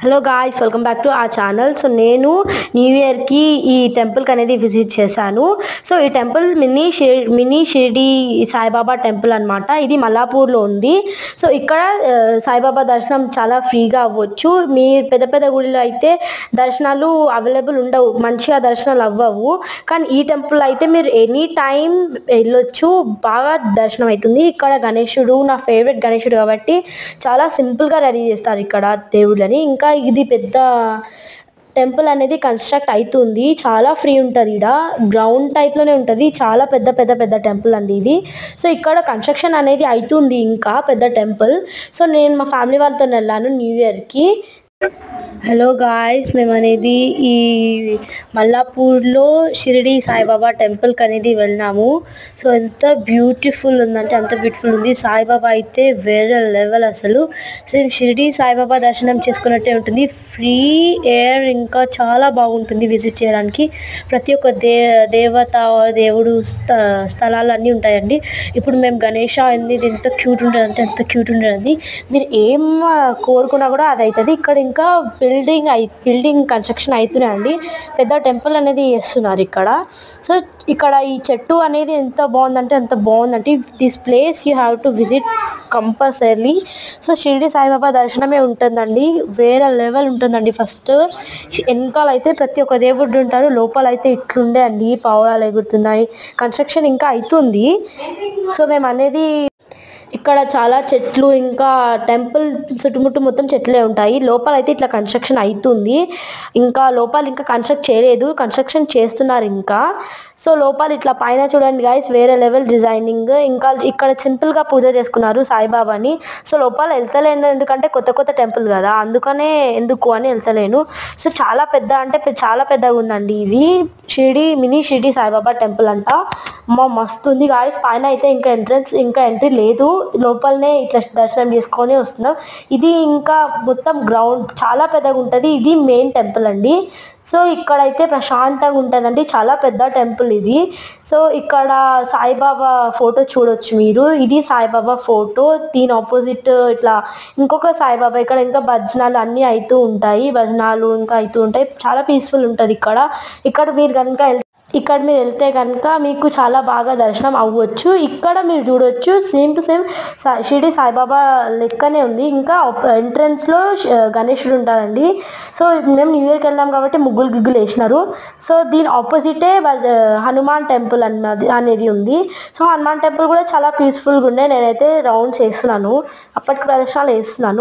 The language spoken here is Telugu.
Hello guys, welcome back to ఆ ఛానల్. సో నేను న్యూ ఇయర్కి ఈ టెంపుల్కి అనేది విజిట్ చేశాను. సో ఈ temple mini Shirdi Saibaba temple అనమాట. ఇది మల్లాపూర్లో ఉంది. సో ఇక్కడ సాయిబాబా దర్శనం చాలా ఫ్రీగా అవ్వచ్చు. మీ పెద్ద పెద్ద గుడిలో అయితే దర్శనాలు అవైలబుల్ ఉండవు, మంచిగా దర్శనాలు అవ్వవు. కానీ ఈ టెంపుల్ అయితే మీరు ఎనీ టైం వెళ్ళొచ్చు, బాగా దర్శనం అవుతుంది. ఇక్కడ గణేశుడు నా ఫేవరెట్ గణేశుడు కాబట్టి చాలా సింపుల్గా రెడీ చేస్తారు ఇక్కడ దేవుళ్ళని. ఇంకా ఇది పెద్ద టెంపుల్ అనేది కన్స్ట్రక్ట్ అవుతుంది, చాలా ఫ్రీ ఉంటుంది. ఇక్కడ గ్రౌండ్ టైప్లోనే ఉంటుంది, చాలా పెద్ద పెద్ద పెద్ద టెంపుల్ అండి ఇది. సో ఇక్కడ కన్స్ట్రక్షన్ అనేది అవుతుంది, ఇంకా పెద్ద టెంపుల్. సో నేను మా ఫ్యామిలీ వాళ్ళతో వెళ్ళాను న్యూ ఇయర్కి. హలో గాయ్స్, మేము అనేది ఈ మల్లాపూర్లో షిరిడి సాయిబాబా టెంపుల్కి అనేది వెళ్ళినాము. సో ఎంత బ్యూటిఫుల్ ఉందంటే అంత బ్యూటిఫుల్ ఉంది. సాయిబాబా అయితే వేరే లెవెల్ అసలు. సేమ్ షిరిడి సాయిబాబా దర్శనం చేసుకున్నట్టే ఉంటుంది, ఫ్రీ ఎయిర్, ఇంకా చాలా బాగుంటుంది విజిట్ చేయడానికి. ప్రతి ఒక్క దేవత దేవుడు స్థలాలు అన్నీ ఉంటాయండి. ఇప్పుడు మేము గణేష అనేది ఎంత క్యూట్ ఉంటుంది అంటే ఎంత క్యూట్ ఉంటుంది. మీరు ఏం కోరుకున్నా కూడా అది అవుతుంది. ఇక్కడ ఇంకా బిల్డింగ్ కన్స్ట్రక్షన్ అవుతున్నాయి అండి, పెద్ద టెంపుల్ అనేది చేస్తున్నారు ఇక్కడ. సో ఇక్కడ ఈ చెట్టు అనేది ఎంత బాగుందంటే this place you have to visit compulsory. So Shirdi Saibaba దర్శనమే ఉంటుందండి, వేరే లెవెల్ ఉంటుందండి. ఫస్ట్ వెనకాల అయితే ప్రతి ఒక్క దేవుడు ఉంటారు, లోపల అయితే ఇట్లుండే అండి, పావురాలు ఎగురుతున్నాయి, కన్స్ట్రక్షన్ ఇంకా అవుతుంది. సో మేము అనేది ఇక్కడ చాలా చెట్లు, ఇంకా టెంపుల్ చుట్టుముట్టు మొత్తం చెట్లే ఉంటాయి. లోపల అయితే ఇట్లా కన్స్ట్రక్షన్ అవుతుంది, ఇంకా లోపల ఇంకా కన్స్ట్రక్ట్ చేయలేదు, కన్స్ట్రక్షన్ చేస్తున్నారు ఇంకా. సో లోపల ఇట్లా పైన చూడండి గైస్, వేరే లెవెల్ డిజైనింగ్. ఇంకా ఇక్కడ సింపుల్గా పూజ చేసుకున్నారు సాయిబాబాని. సో లోపల వెళ్తలేను, ఎందుకంటే కొత్త టెంపుల్ కదా, అందుకనే ఎందుకు అని వెళ్తలేను. సో చాలా పెద్దగా ఉందండి ఇది మినీ షిరిడి సాయిబాబా టెంపుల్ అంట. మస్తు ఉంది గాయస్. పైన అయితే ఇంకా ఎంట్రీ లేదు, లోపలనే ఇట్లా దర్శనం చేసుకొని వస్తున్నాం. ఇది ఇంకా మొత్తం గ్రౌండ్ చాలా పెద్దగా ఉంటుంది, ఇది మెయిన్ టెంపుల్ అండి. సో ఇక్కడైతే ప్రశాంతంగా ఉంటుందండి, చాలా పెద్ద టెంపుల్ ఇది. సో ఇక్కడ సాయిబాబా ఫోటో చూడొచ్చు మీరు, ఇది సాయిబాబా ఫోటో. దీని ఆపోజిట్ ఇట్లా ఇంకొక సాయిబాబా. ఇక్కడ ఇంకా భజనాలు అన్నీ అవుతూ ఉంటాయి, చాలా పీస్ఫుల్ ఉంటుంది ఇక్కడ మీరు వెళ్తే కనుక మీకు చాలా బాగా దర్శనం అవ్వచ్చు. ఇక్కడ మీరు చూడొచ్చు, same to same Shirdi Saibaba లెక్కనే ఉంది. ఇంకా ఎంట్రన్స్లో గణేశుడు ఉంటారండి. సో మేము న్యూ ఇయర్కి వెళ్ళాం కాబట్టి ముగ్గులు వేసినారు. సో దీని ఆపోజిటే హనుమాన్ టెంపుల్ అనేది ఉంది. సో హనుమాన్ టెంపుల్ కూడా చాలా పీస్ఫుల్గా ఉండే. నేనైతే రౌండ్స్ వేస్తున్నాను, అప్పటికి ప్రదర్శనలు వేస్తున్నాను.